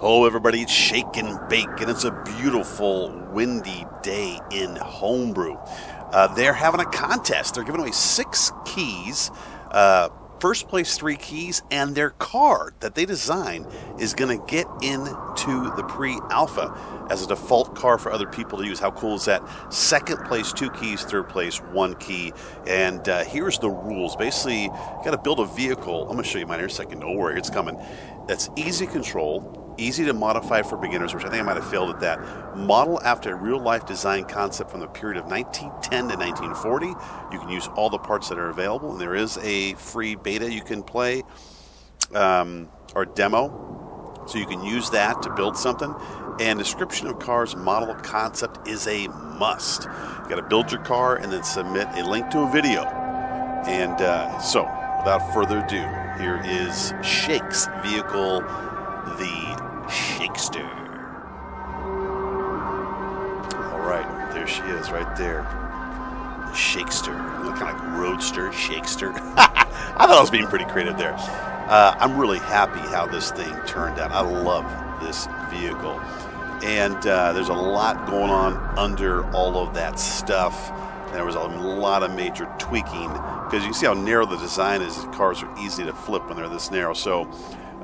Oh, everybody, it's Shake and Bake, and it's a beautiful, windy day in Homebrew. They're having a contest. They're giving away 6 keys, first place 3 keys, and their car that they design is going to get into the pre-alpha as a default car for other people to use. How cool is that? Second place, 2 keys, third place, 1 key. And here's the rules. Basically, you got to build a vehicle. I'm going to show you mine here in a second. Don't worry, it's coming. That's easy to control, easy to modify for beginners, which I think I might have failed at that. Model after a real-life design concept from the period of 1910 to 1940. You can use all the parts that are available, and there is a free beta you can play or demo, so you can use that to build something. And description of car's model concept is a must. You got to build your car and then submit a link to a video. And so, without further ado, here is Shake's vehicle, the SHAKESTER. All right, there she is, right there. SHAKESTER, kind of like Roadster, SHAKESTER. I thought I was being pretty creative there. I'm really happy how this thing turned out. I love this vehicle. And there's a lot going on under all of that stuff. There was a lot of major tweaking because you see how narrow the design is. The cars are easy to flip when they're this narrow. So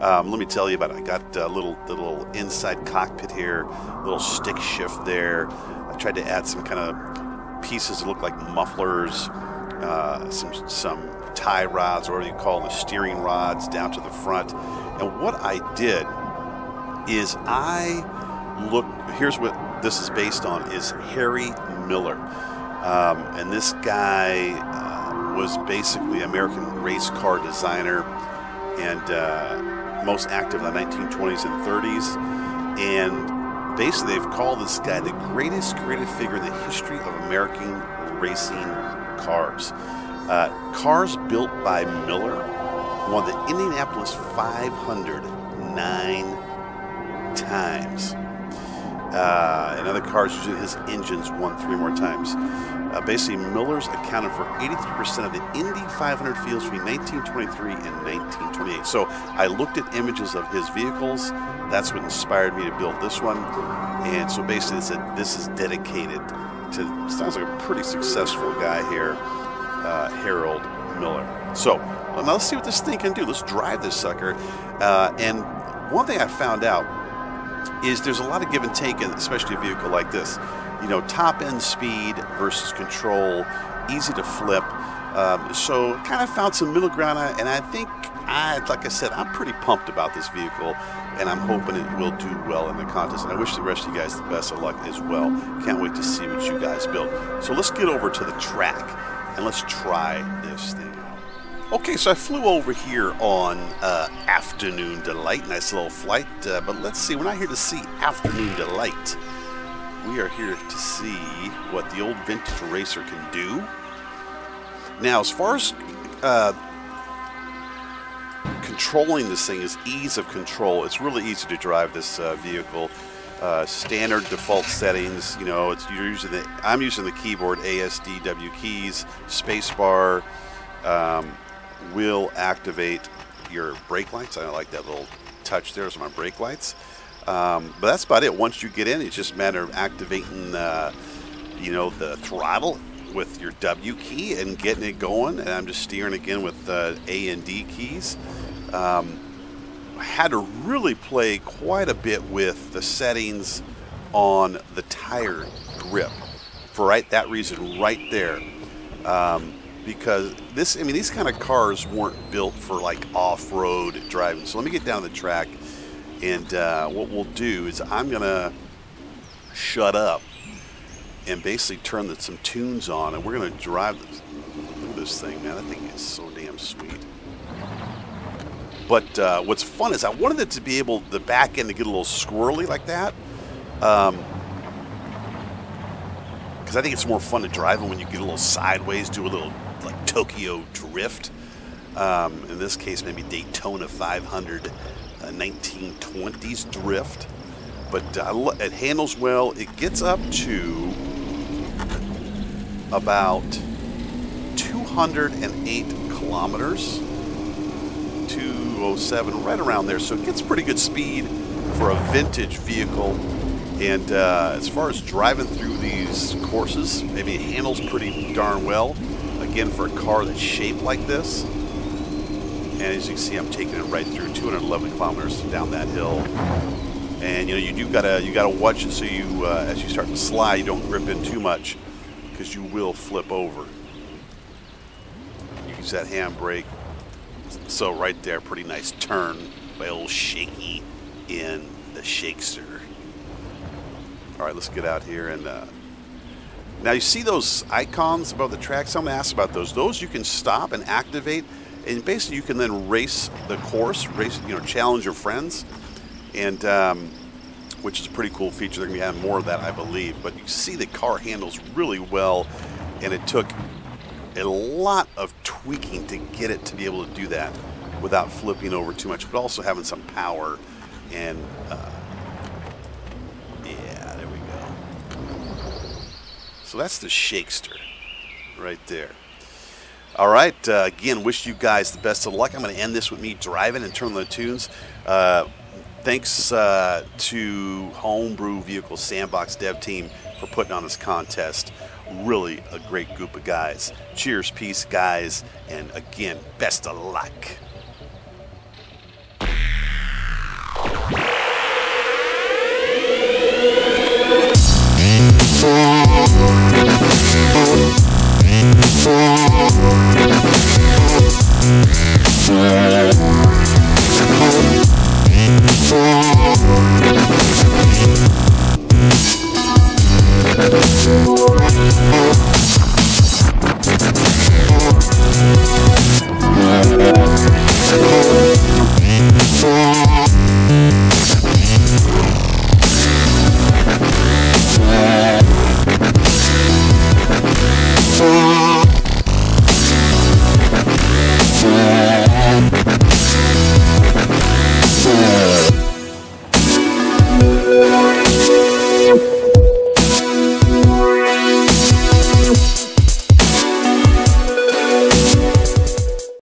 let me tell you about it. I got the little inside cockpit here, little stick shift there. I tried to add some kind of pieces that look like mufflers, some tie rods, or whatever you call them, the steering rods down to the front. And what I did is here's what this is based on, is Harry Miller. And this guy was basically an American race car designer and most active in the 1920s and 30s. And basically they've called this guy the greatest creative figure in the history of American racing cars. Cars built by Miller won the Indianapolis 500 9 times. And other cars using his engines won 3 more times. Basically, Miller's accounted for 83% of the Indy 500 fields between 1923 and 1928. So I looked at images of his vehicles. That's what inspired me to build this one. And so basically, it said this is dedicated to, sounds like a pretty successful guy here, Harold Miller. So now let's see what this thing can do. Let's drive this sucker. And one thing I found out is there's a lot of give and take, especially a vehicle like this. You know, top end speed versus control, easy to flip. So kind of found some middle ground, and I think, like I said, I'm pretty pumped about this vehicle, and I'm hoping it will do well in the contest. And I wish the rest of you guys the best of luck as well. Can't wait to see what you guys build. So let's get over to the track, and let's try this thing out. Okay, so I flew over here on Afternoon Delight, nice little flight, but let's see, we're not here to see Afternoon Delight. We are here to see what the old vintage racer can do. Now, as far as controlling this thing is ease of control. It's really easy to drive this vehicle. Standard default settings, you know, I'm using the keyboard, ASDW keys, spacebar. Will activate your brake lights. I like that little touch there. Those are my brake lights. But that's about it. Once you get in, it's just a matter of activating, you know, the throttle with your W key and getting it going. And I'm just steering again with A and D keys. I had to really play quite a bit with the settings on the tire grip for that reason right there. Because these kind of cars weren't built for like off-road driving. So let me get down the track, and what we'll do is I'm gonna shut up and basically turn some tunes on, and we're gonna drive this. Look at this thing, man. That thing is so damn sweet. But what's fun is I wanted it to be able, the back end, to get a little squirrely like that. Because I think it's more fun to drive when you get a little sideways, do a little like Tokyo drift. In this case, maybe Daytona 500 1920s drift. But it handles well. It gets up to about 208 kilometers. 207, right around there. So it gets pretty good speed. for a vintage vehicle. And as far as driving through these courses, I mean, it handles pretty darn well. Again, for a car that's shaped like this. And as you can see, I'm taking it right through 211 kilometers down that hill. And you know, you gotta watch it so you, as you start to slide, you don't grip in too much, because you will flip over. Use that handbrake. So right there, pretty nice turn by old Shaky in the Shakester. All right, let's get out here and now you see those icons above the track. Someone asked about those. Those you can stop and activate, and basically you can then race the course, challenge your friends, and which is a pretty cool feature. They're going to be adding more of that, I believe. But you see the car handles really well, and it took a lot of tweaking to get it to be able to do that without flipping over too much, but also having some power. And yeah, there we go. So that's the Shakester right there. All right, again, wish you guys the best of luck. I'm going to end this with me driving and turning the tunes. Thanks to Homebrew Vehicle Sandbox dev team for putting on this contest. Really a great group of guys. Cheers, peace, guys, and again, best of luck. We'll be right back.